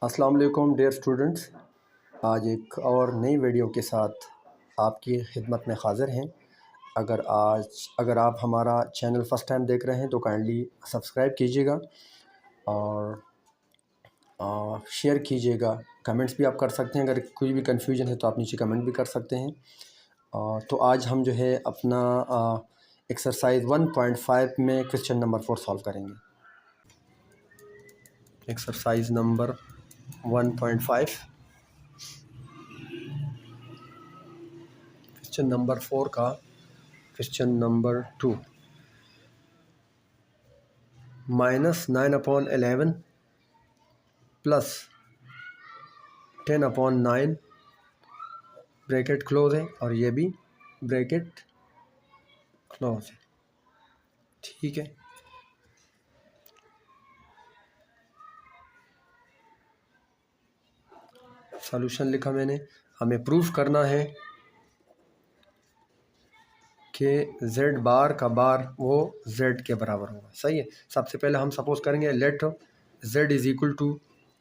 अस्सलाम वालेकुम dear students. आज एक और नई वीडियो के साथ आपकी खिदमत में हाज़िर हैं। अगर आप हमारा चैनल फ़र्स्ट टाइम देख रहे हैं तो काइंडली सब्सक्राइब कीजिएगा और शेयर कीजिएगा। कमेंट्स भी आप कर सकते हैं, अगर कोई भी कन्फ्यूजन है तो आप नीचे कमेंट भी कर सकते हैं। तो आज हम जो है अपना एक्सरसाइज 1.5 में क्वेश्चन नंबर 4 सॉल्व करेंगे। एक्सरसाइज नंबर 1.5 क्वेश्चन नंबर 4 का question number 2 -9/11 plus 10/9 bracket close है और ये भी ब्रैकेट क्लोज है। ठीक है, सॉल्यूशन लिखा मैंने। हमें प्रूफ करना है कि z बार का बार वो z के बराबर होगा। सही है। सबसे पहले हम सपोज करेंगे let z is equal to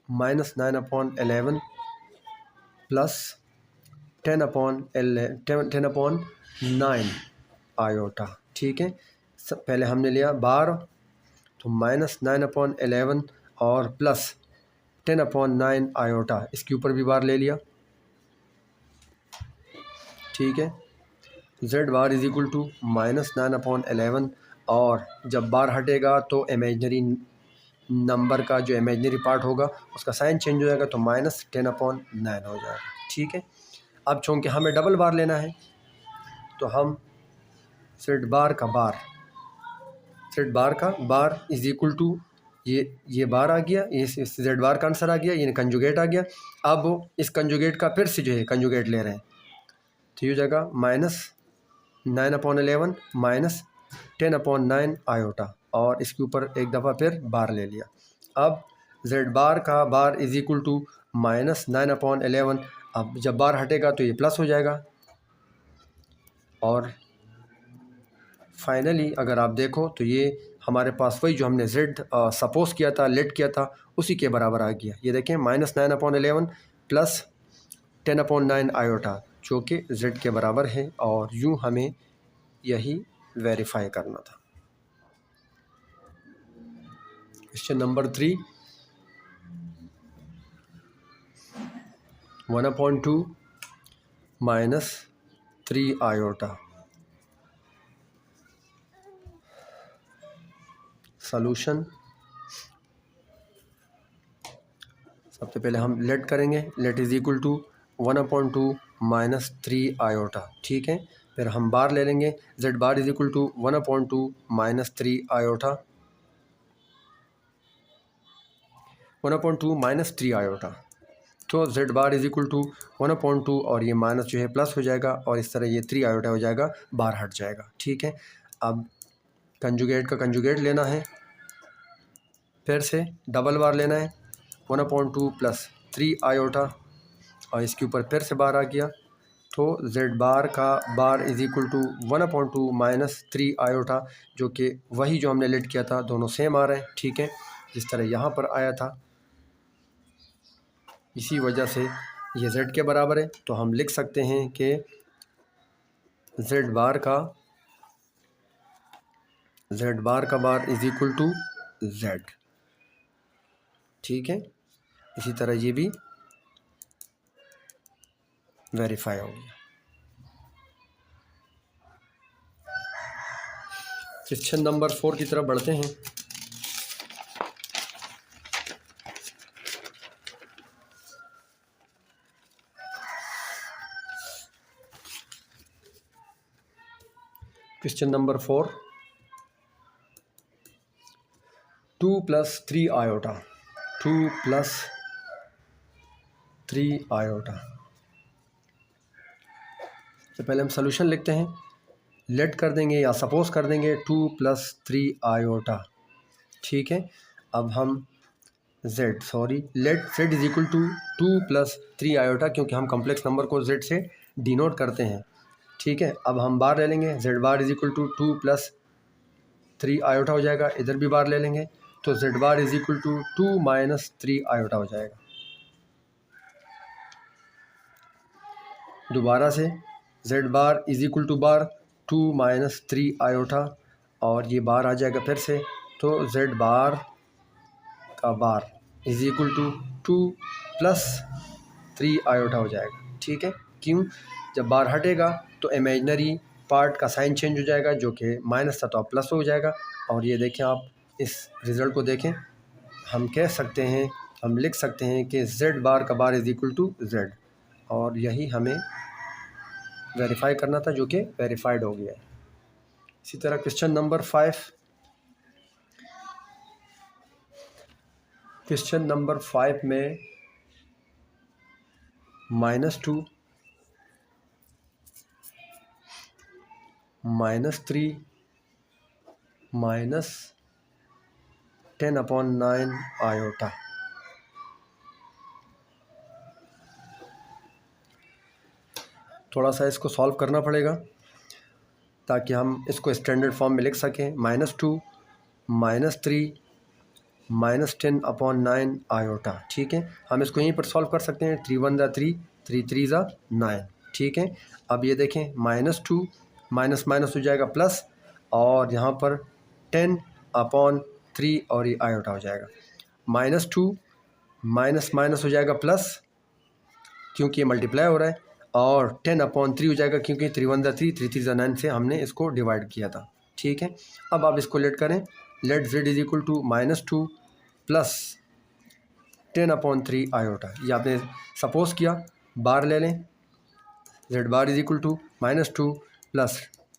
-9/11 plus 10/9 iota. ठीक है, पहले हमने लिया बार, तो -9/11 और प्लस 10/9 आयोटा, इसके ऊपर भी बार ले लिया। ठीक है, z bar is equal to -9/11 और जब बार हटेगा तो इमेजनरी नंबर का जो इमेजनरी पार्ट होगा उसका साइन चेंज हो जाएगा, तो -10/9 हो जाएगा। ठीक है, अब चूँकि हमें डबल बार लेना है तो हम z बार का बार इज़ इक्वल टू ये बार आ गया, इस z बार का आंसर आ गया, ये कंजुगेट आ गया। अब इस कंजुगेट का फिर से जो है कंजुगेट ले रहे हैं, तो ये जगह -9/11 माइनस 10/9 आयोटा और इसके ऊपर एक दफ़ा फिर बार ले लिया। अब z बार का बार इज़ इक्वल टू -9/11, अब जब बार हटेगा तो ये प्लस हो जाएगा। और फाइनली अगर आप देखो तो ये हमारे पास वही जो हमने z सपोज किया था, लेट किया था, उसी के बराबर आ गया। ये देखें -9/11 प्लस 10/9 आयोटा, जो कि z के बराबर है, और यूँ हमें यही वेरीफाई करना था। Question number 3 1/2 minus 3 iota. Solution सबसे पहले हम लेट करेंगे, let is equal to 1/2 minus 3 iota. ठीक है, फिर हम बार ले लेंगे, z bar is equal to 1/2 minus 3 iota, 1/2 minus 3 iota, तो z bar is equal to 1/2 और ये माइनस जो है प्लस हो जाएगा और इस तरह ये 3 आयोटा हो जाएगा, बार हट जाएगा। ठीक है, अब कंजुगेट का कंजुगेट लेना है, फिर से डबल बार लेना है, 1/2 प्लस 3 आयोटा और इसके ऊपर फिर से बार आ गया, तो z बार का bar is equal to 1/2 minus 3 iota, जो कि वही जो हमने लेट किया था, दोनों सेम आ रहे हैं। ठीक है, जिस तरह यहाँ पर आया था इसी वजह से ये z के बराबर है, तो हम लिख सकते हैं कि z बार का bar is equal to z। ठीक है, इसी तरह ये भी वेरीफाई हो गया। क्वेश्चन नंबर 4 की तरफ बढ़ते हैं। Question number 4 2 + 3 iota, 2 + 3 iota. तो पहले हम सॉल्यूशन लिखते हैं, लेट कर देंगे या सपोज कर देंगे 2 + 3 आयोटा। ठीक है, अब हम let z is equal to 2 + 3 iota, क्योंकि हम कॉम्प्लेक्स नंबर को z से डिनोट करते हैं। ठीक है, अब हम बार ले लेंगे, z bar is equal to 2 + 3 iota हो जाएगा, इधर भी बार ले लेंगे, तो z bar is equal to 2 - 3 iota हो जाएगा। दोबारा से z bar is equal to bar 2 minus 3 iota, और ये बार आ जाएगा फिर से, तो जेड बार का bar is equal to 2 plus 3 iota हो जाएगा। ठीक है, क्यों? जब बार हटेगा तो इमेजनरी पार्ट का साइन चेंज हो जाएगा, जो कि माइनस था तो अब प्लस हो जाएगा। और ये देखें, आप इस रिज़ल्ट को देखें, हम कह सकते हैं, हम लिख सकते हैं कि जेड बार का bar is equal to z, और यही हमें वेरीफाई करना था, जो कि वेरीफाइड हो गया है। इसी तरह क्वेश्चन नंबर 5, क्वेश्चन नंबर 5 में -2 -3 -10/9 आयोटा। थोड़ा सा इसको सॉल्व करना पड़ेगा ताकि हम इसको स्टैंडर्ड फॉर्म में लिख सकें। -2 -3 -10/9 आयोटा। ठीक है, हम इसको यहीं पर सॉल्व कर सकते हैं। 3 1 3, 3 3 9। ठीक है, अब ये देखें, -2 माइनस माइनस हो जाएगा प्लस, और यहाँ पर 10/3 और ये आयोटा हो जाएगा। -2 माइनस माइनस हो जाएगा प्लस, क्योंकि ये मल्टीप्लाई हो रहा है, और 10/3 हो जाएगा, क्योंकि 3 1 3, 3 3 9 से हमने इसको डिवाइड किया था। ठीक है, अब आप इसको लेट करें, let z is equal to -2 plus 10/3 iota. ये आपने सपोज किया, बार ले लें, z bar is equal to -2 plus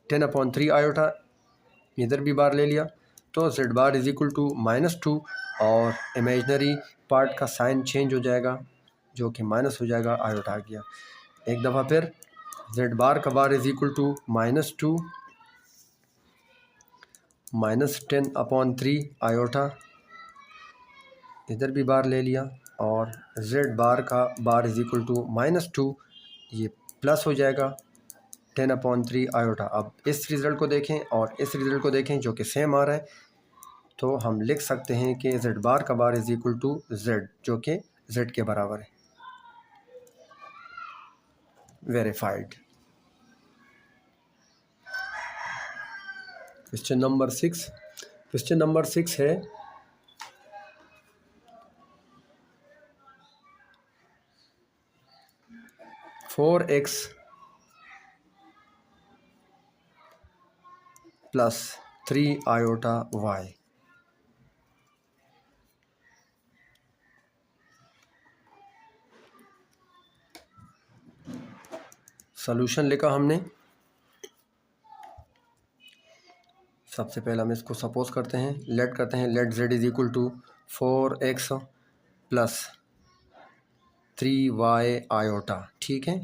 10/3 iota, इधर भी बार ले लिया, तो z bar is equal to -2, और इमेजनरी पार्ट का साइन चेंज हो जाएगा, जो कि माइनस हो जाएगा, आयोटा आ गया। एक दफ़ा फिर, जेड बार का bar is equal to -2 -10/3 iota, इधर भी बार ले लिया, और जेड बार का बार इज इक्वल टू -2, ये प्लस हो जाएगा 10/3 आयोटा। अब इस रिज़ल्ट को देखें और इस रिज़ल्ट को देखें, जो कि सेम आ रहा है, तो हम लिख सकते हैं कि जेड बार का bar is equal to z, जो कि जेड के बराबर है। Verified. Question number 6, question number 6 है, (4x + 3 आयोटा y). सॉल्यूशन लिखा हमने। सबसे पहले हम इसको सपोज करते हैं, लेट करते हैं, let z is equal to 4x + 3y iota. ठीक है,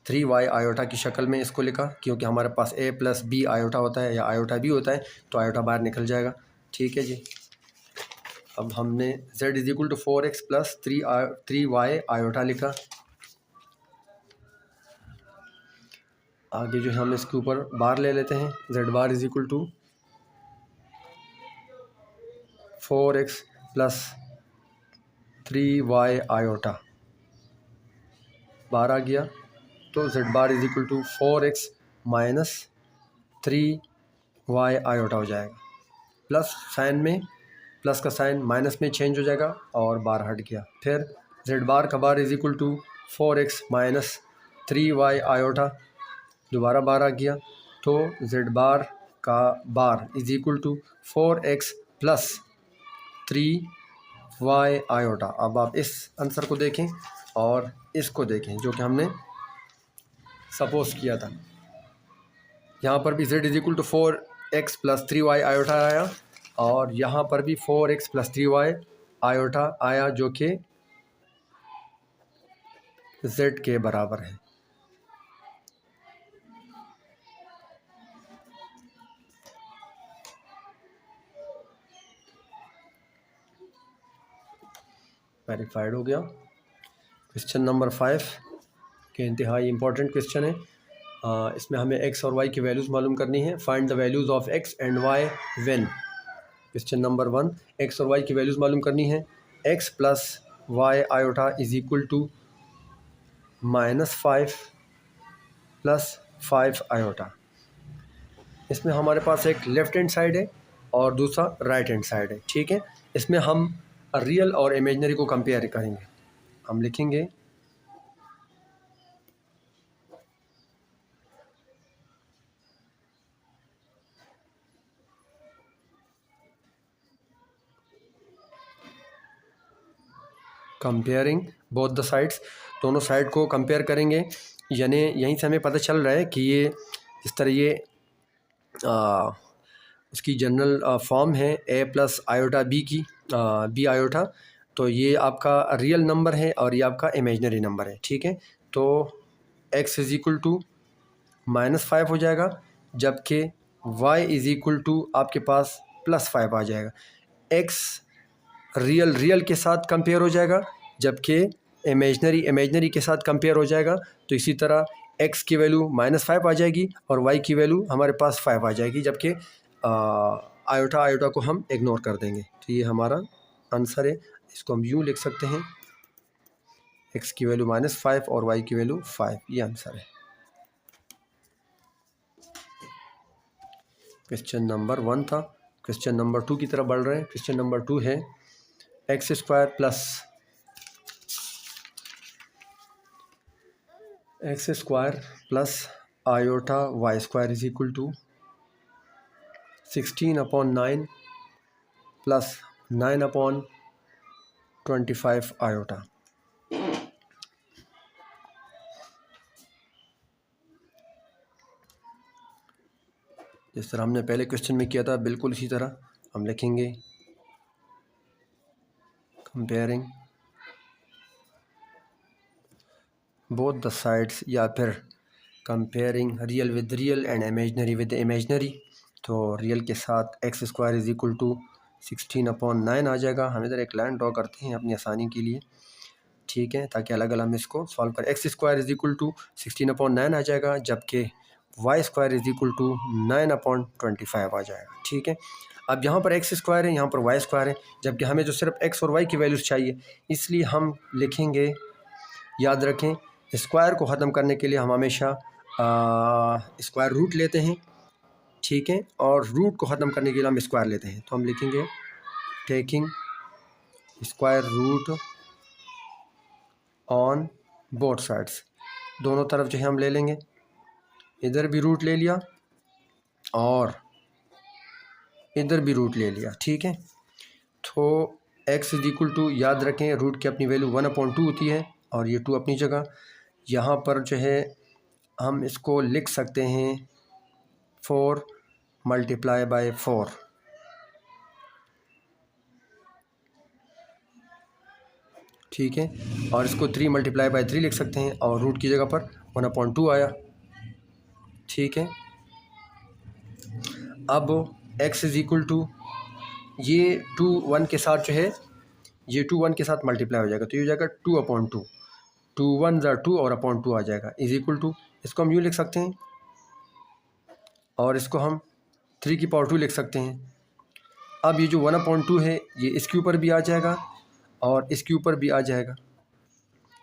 3y आयोटा की शक्ल में इसको लिखा, क्योंकि हमारे पास a + b आयोटा होता है या आयोटा b होता है, तो आयोटा बाहर निकल जाएगा। ठीक है जी, अब हमने z is equal to 4x + 3y iota लिखा। आगे जो है हम इसके ऊपर बार ले लेते हैं, z bar is equal to 4x + 3y iota, bar आ गया, तो z bar is equal to 4x - 3y iota हो जाएगा। प्लस साइन में, प्लस का साइन माइनस में चेंज हो जाएगा, और बार हट गया। फिर जेड बार का bar is equal to 4x - 3y iota, दोबारा बार आ गया, तो जेड बार का bar is equal to 4x + 3y iota. अब आप इस आंसर को देखें और इसको देखें, जो कि हमने सपोज किया था। यहाँ पर भी z is equal to 4x + 3y iota आया, और यहाँ पर भी 4x + 3y आयोटा आया, जो कि z के बराबर है। वेरीफाइड हो गया। क्वेश्चन नंबर 5 के इंतहाई इम्पोर्टेंट क्वेश्चन है। इसमें हमें x और y की वैल्यूज़ मालूम करनी है। Find the values of x and y when. Question number 1, x और y की वैल्यूज़ मालूम करनी है। x + y iota is equal to -5 + 5 iota. इसमें हमारे पास एक लेफ़्ट हैंड साइड है और दूसरा राइट हैंड साइड है, ठीक है। इसमें हम रियल और इमेजनरी को कंपेयर करेंगे। हम लिखेंगे कंपेयरिंग बोथ द साइड्स, दोनों साइड को कंपेयर करेंगे। यानी यहीं से हमें पता चल रहा है कि ये इस तरह ये उसकी जनरल फॉर्म है a + आयोटा b की b आयोटा। तो ये आपका रियल नंबर है और ये आपका इमेजनरी नंबर है, ठीक है। तो x = -5 हो जाएगा, जबकि y = आपके पास +5 आ जाएगा। x रियल के साथ कंपेयर हो जाएगा, जबकि इमेजनरी के साथ कंपेयर हो जाएगा। तो इसी तरह x की वैल्यू -5 आ जाएगी और y की वैल्यू हमारे पास 5 आ जाएगी, जबकि आयोटा को हम इग्नोर कर देंगे। तो ये हमारा आंसर है। इसको हम यूँ लिख सकते हैं, x की वैल्यू -5 और y की वैल्यू 5, ये आंसर है। क्वेश्चन नंबर 1 था। क्वेश्चन नंबर 2 की तरफ बढ़ रहे हैं। क्वेश्चन नंबर 2 है x² + आयोटा y² = 16/9 + 9/25 आयोटा। जिस तरह हमने पहले क्वेश्चन में किया था, बिल्कुल इसी तरह हम लिखेंगे कंपेयरिंग बोथ द साइड्स, या फिर comparing real with real and imaginary with imaginary. तो रियल के साथ x² = 16/9 आ जाएगा। हम इधर एक लाइन ड्रॉ करते हैं अपनी आसानी के लिए, ठीक है, ताकि अलग अलग हम इसको सॉल्व करें। x² = 16/9 आ जाएगा, जबकि y² = 9/25 आ जाएगा, ठीक है। अब यहाँ पर x² है, यहाँ पर y² है, जबकि हमें जो सिर्फ x और y की वैल्यूज़ चाहिए, इसलिए हम लिखेंगे, याद रखें, स्क्वायर को ख़त्म करने के लिए हम हमेशा स्क्वायर रूट लेते हैं, ठीक है, और रूट को ख़त्म करने के लिए हम स्क्वायर लेते हैं। तो हम लिखेंगे taking square root on both sides, दोनों तरफ जो है हम ले लेंगे। इधर भी रूट ले लिया और इधर भी रूट ले लिया, ठीक है। तो x = याद रखें, रूट की अपनी वैल्यू 1/2 होती है और ये 2 अपनी जगह। यहाँ पर जो है हम इसको लिख सकते हैं 4 × 4, ठीक है, और इसको 3 × 3 लिख सकते हैं और रूट की जगह पर 1/2 आया, ठीक है। अब x = ये 2 1 के साथ जो है, ये 2 1 के साथ मल्टीप्लाई हो जाएगा, तो ये हो जाएगा 2/2, 2 1 = 2 और /2 आ जाएगा, = इसको हम यूँ लिख सकते हैं और इसको हम 3⁻2 लिख सकते हैं। अब ये जो 1/2 है, ये इसके ऊपर भी आ जाएगा और इसके ऊपर भी आ जाएगा,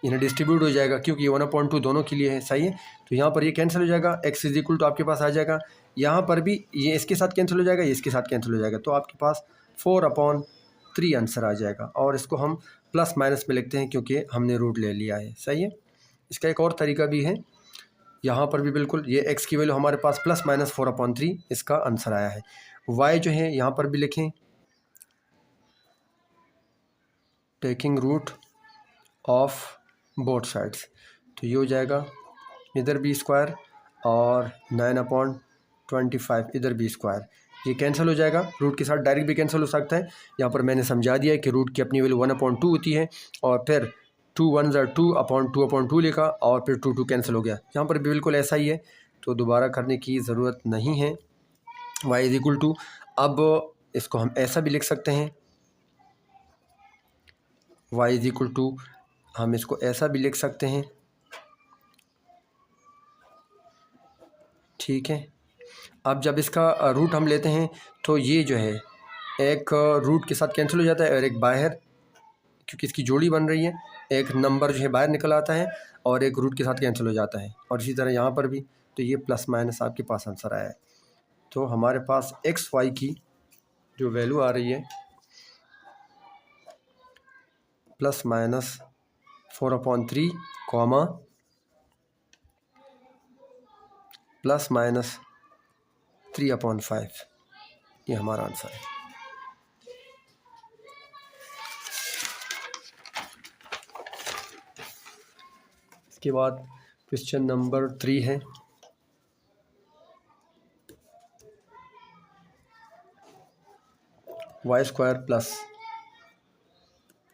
इन्हें डिस्ट्रीब्यूट हो जाएगा, क्योंकि ये 1/2 दोनों के लिए है, सही है। तो यहाँ पर ये कैंसिल हो जाएगा, x = आपके पास आ जाएगा, यहाँ पर भी ये इसके साथ कैंसिल हो जाएगा, ये इसके साथ कैंसिल हो जाएगा, तो आपके पास 4/3 आंसर आ जाएगा। और इसको हम प्लस माइनस में लिखते हैं क्योंकि हमने रूट ले लिया है, सही है। इसका एक और तरीका भी है, यहाँ पर भी बिल्कुल ये x की वैल्यू हमारे पास ±4/3 इसका आंसर आया है। y जो है यहाँ पर भी लिखें taking root of both sides, तो ये हो जाएगा इधर भी स्क्वायर और 9/25 इधर भी स्क्वायर, ये कैंसिल हो जाएगा, रूट के साथ डायरेक्ट भी कैंसिल हो सकता है। यहाँ पर मैंने समझा दिया है कि रूट की अपनी वैल्यू 1/2 होती है और फिर 2 1 = 2/2 लिखा और फिर 2 2 कैंसिल हो गया। यहाँ पर भी बिल्कुल ऐसा ही है, तो दोबारा करने की ज़रूरत नहीं है। y = अब इसको हम ऐसा भी लिख सकते हैं, y = हम इसको ऐसा भी लिख सकते हैं, ठीक है। अब जब इसका रूट हम लेते हैं तो ये जो है एक रूट के साथ कैंसिल हो जाता है और एक बाहर, क्योंकि इसकी जोड़ी बन रही है, एक नंबर जो है बाहर निकल आता है और एक रूट के साथ कैंसिल हो जाता है, और इसी तरह यहाँ पर भी। तो ये प्लस माइनस आपके पास आंसर आया है। तो हमारे पास एक्स वाई की जो वैल्यू आ रही है plus minus 4/3 comma plus minus 3/5, ये हमारा आंसर है। इसके बाद क्वेश्चन नंबर 3 है, y² plus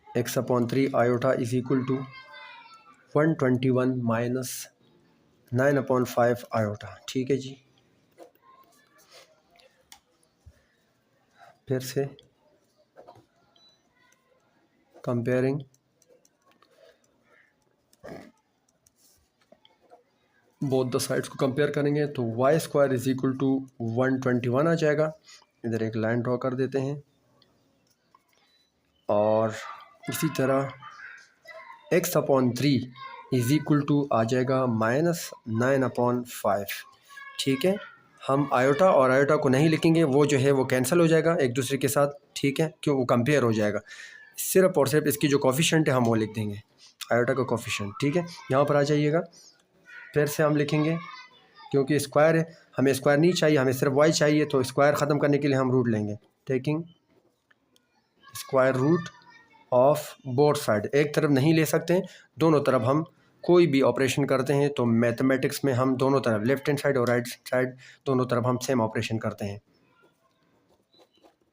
x/3 iota is equal to 121 minus 9/5 iota. ठीक है जी। फिर से कंपेयरिंग बोथ द साइड्स को कंपेयर करेंगे तो y² इज इक्वल टू 121 आ जाएगा। इधर एक लाइन ड्रॉ कर देते हैं, और इसी तरह x/3 इज इक्वल टू आ जाएगा माइनस 9/5। ठीक है, हम आयोटा और आयोटा को नहीं लिखेंगे, वो जो है वो कैंसिल हो जाएगा एक दूसरे के साथ। ठीक है, क्यों, वो कंपेयर हो जाएगा। सिर्फ और सिर्फ इसकी जो कोफिशिएंट है हम वो लिख देंगे, आयोटा का कोफिशिएंट। ठीक है, यहाँ पर आ जाइएगा। फिर से हम लिखेंगे, क्योंकि स्क्वायर है, हमें स्क्वायर नहीं चाहिए, हमें सिर्फ वाई चाहिए। तो स्क्वायर ख़त्म करने के लिए हम रूट लेंगे, taking square root of both side. एक तरफ नहीं ले सकते हैं, दोनों तरफ हम कोई भी ऑपरेशन करते हैं तो मैथमेटिक्स में हम दोनों तरफ, लेफ्ट हैंड साइड और राइट साइड, दोनों तरफ हम सेम ऑपरेशन करते हैं।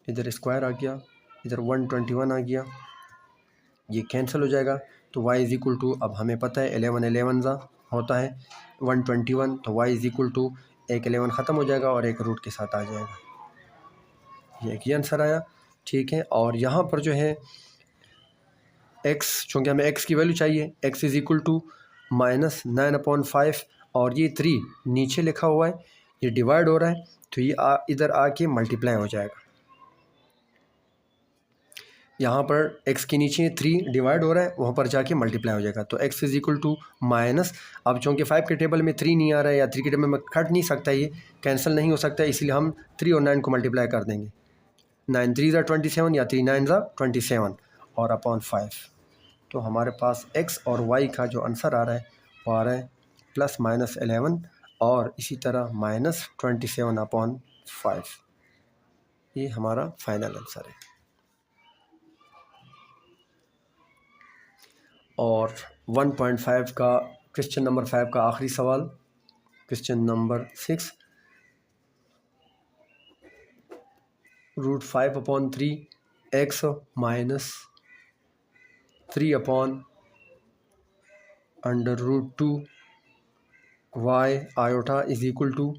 इधर स्क्वायर आ गया, इधर 121 आ गया, ये कैंसिल हो जाएगा। तो y इज इक्वल टू, अब हमें पता है 11 11 ज़ा होता है 121, तो y इज इक्वल टू एक 11 ख़त्म हो जाएगा और एक रूट के साथ आ जाएगा। ये एक ही आंसर आया। ठीक है, और यहाँ पर जो है x, चूँकि हमें x की वैल्यू चाहिए, x is equal to minus 9/5, और ये 3 नीचे लिखा हुआ है, ये डिवाइड हो रहा है, तो ये इधर आके मल्टीप्लाई हो जाएगा। यहाँ पर x के नीचे 3 डिवाइड हो रहा है, वहाँ पर जाके मल्टीप्लाई हो जाएगा। तो x is equal to minus, अब चूँकि 5 के टेबल में 3 नहीं आ रहा है, या 3 के टेबल में कट नहीं सकता, ये कैंसिल नहीं हो सकता, इसलिए हम 3 और 9 को मल्टीप्लाई कर देंगे। 9 3 ज़ा 27 या 3 9 ज़ा 27 और अपॉन 5। तो हमारे पास x और y का जो आंसर आ रहा है वो आ रहा है प्लस माइनस 11 और इसी तरह माइनस 27/5। ये हमारा फाइनल आंसर है। और 1.5 का क्वेश्चन नंबर 5 का आखिरी सवाल, question number 6, √5/3 x minus 3/√2 y iota is equal to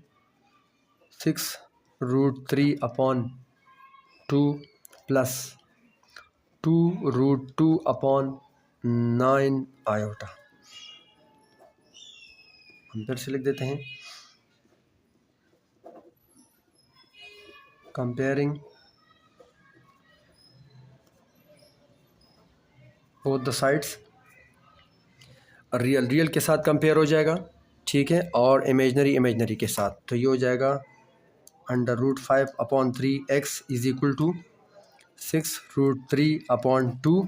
6√3/2 plus 2√2/9 iota. हम फिर से लिख देते हैं, comparing both the sides. Real के साथ कंपेयर हो जाएगा, ठीक है, और इमेजनरी के साथ। तो ये हो जाएगा √5/3 x is equal to 6√3/2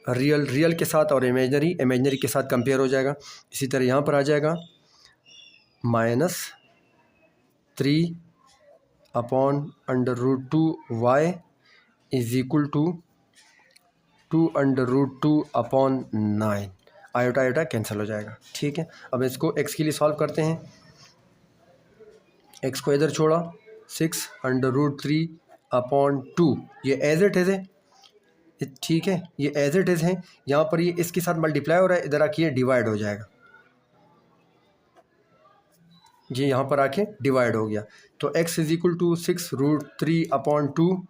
real के साथ और इमेजनरी के साथ कंपेयर हो जाएगा। इसी तरह यहाँ पर आ जाएगा minus 3/√2 y is equal to 2√2/9। Iota cancel हो जाएगा। ठीक है, अब इसको x के लिए सॉल्व करते हैं। x को इधर छोड़ा, 6√3/2 ये एज इट इज़ है। ठीक है, ये एज इट इज़ है। यहाँ पर ये इसके साथ मल्टीप्लाई हो रहा है, इधर आके डिवाइड हो जाएगा। जी, यहाँ पर आके डिवाइड हो गया। तो x इज इक्वल टू 6√3/2,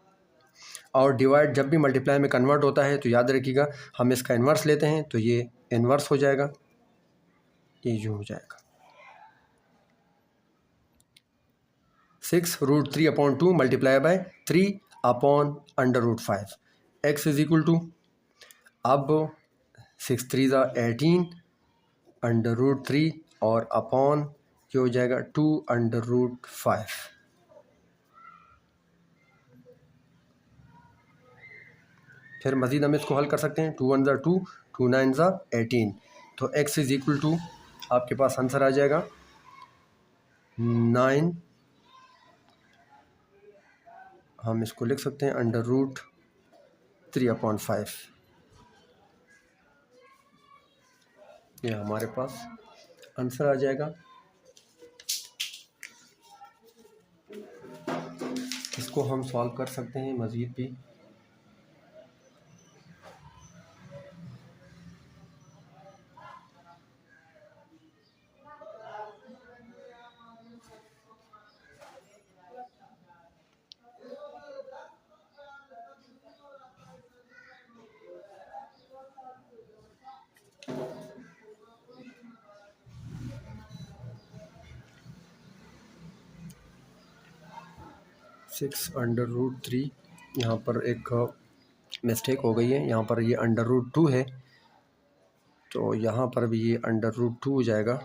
और डिवाइड जब भी मल्टीप्लाई में कन्वर्ट होता है तो याद रखिएगा हम इसका इन्वर्स लेते हैं, तो ये इन्वर्स हो जाएगा, ये यूँ हो जाएगा। 6√3/2 multiply by 3 upon under root 5। X is equal to, अब 6 3 18 अंडर रूट 3 और अपॉन ये हो जाएगा 2 अंडर रूट 5। फिर मज़ीद हम इसको हल कर सकते हैं। 2 1 2, 2 9 18। तो x इज़ इक्वल टू आपके पास आंसर आ जाएगा 9, हम इसको लिख सकते हैं अंडर रूट 3/5। ये हमारे पास आंसर आ जाएगा। इसको हम सॉल्व कर सकते हैं मज़ीद भी। सिक्स अंडर रूट 3, यहाँ पर एक मिस्टेक हो गई है। यहाँ पर ये अंडर रूट 2 है, तो यहाँ पर भी ये अंडर रूट 2 हो जाएगा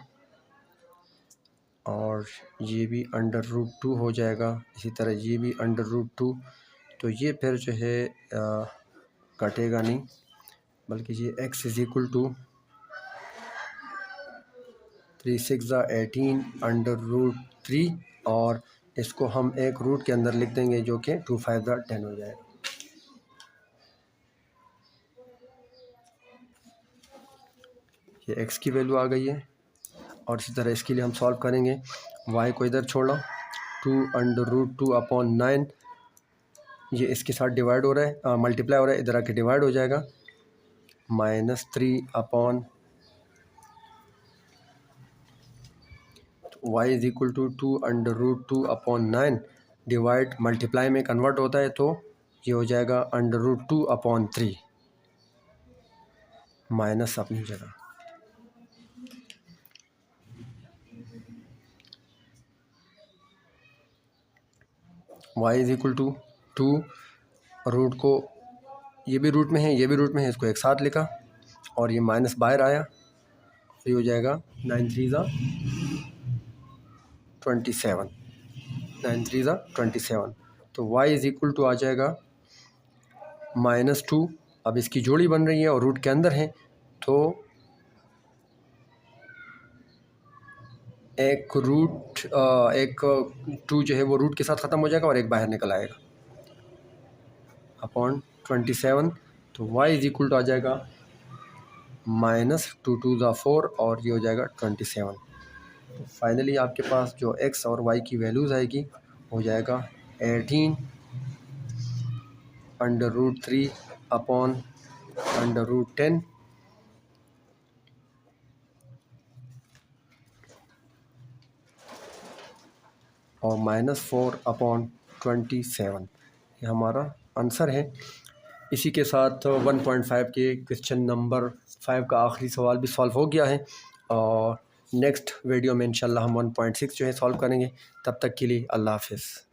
और ये भी अंडर रूट 2 हो जाएगा। इसी तरह ये भी अंडर रूट 2। तो ये फिर जो है कटेगा नहीं, बल्कि ये x is equal to 3 6 18 under root 3 और इसको हम एक रूट के अंदर लिख देंगे जो कि 2 5 10 हो जाएगा। ये x की वैल्यू आ गई है और इसी तरह इसके लिए हम सॉल्व करेंगे। y को इधर छोड़ो, 2 अंडर रूट 2 अपॉन 9, ये इसके साथ डिवाइड हो रहा है, मल्टीप्लाई हो रहा है, इधर आके डिवाइड हो जाएगा। -3 upon y is equal to 2 under root 2 upon 9, divide multiply में कन्वर्ट होता है तो ये हो जाएगा अंडर रूट 2 अपॉन 3, माइनस अपनी जगह। y is equal to 2, root को ये भी रूट में है, ये भी रूट में है, इसको एक साथ लिखा और ये माइनस बाहर आया, ये हो जाएगा 9 3 27, 9 3 27। तो y इज़ इक्वल टू आ जाएगा -2। अब इसकी जोड़ी बन रही है और रूट के अंदर है, तो एक 2 जो है वो रूट के साथ ख़त्म हो जाएगा और एक बाहर निकल आएगा अपॉन 27। तो y इज़ इक्वल टू आ जाएगा -2 2 4 और ये हो जाएगा 27। तो फाइनली आपके पास जो x और y की वैल्यूज़ आएगी हो जाएगा 18 under root 3 upon under root 10 और -4 अपॉन 27। ये हमारा आंसर है। इसी के साथ 1.5 के क्वेश्चन नंबर 5 का आखिरी सवाल भी सॉल्व हो गया है और नेक्स्ट वीडियो में इंशाल्लाह हम 1.6 जो है सॉल्व करेंगे। तब तक के लिए अल्लाह हाफ़िज़।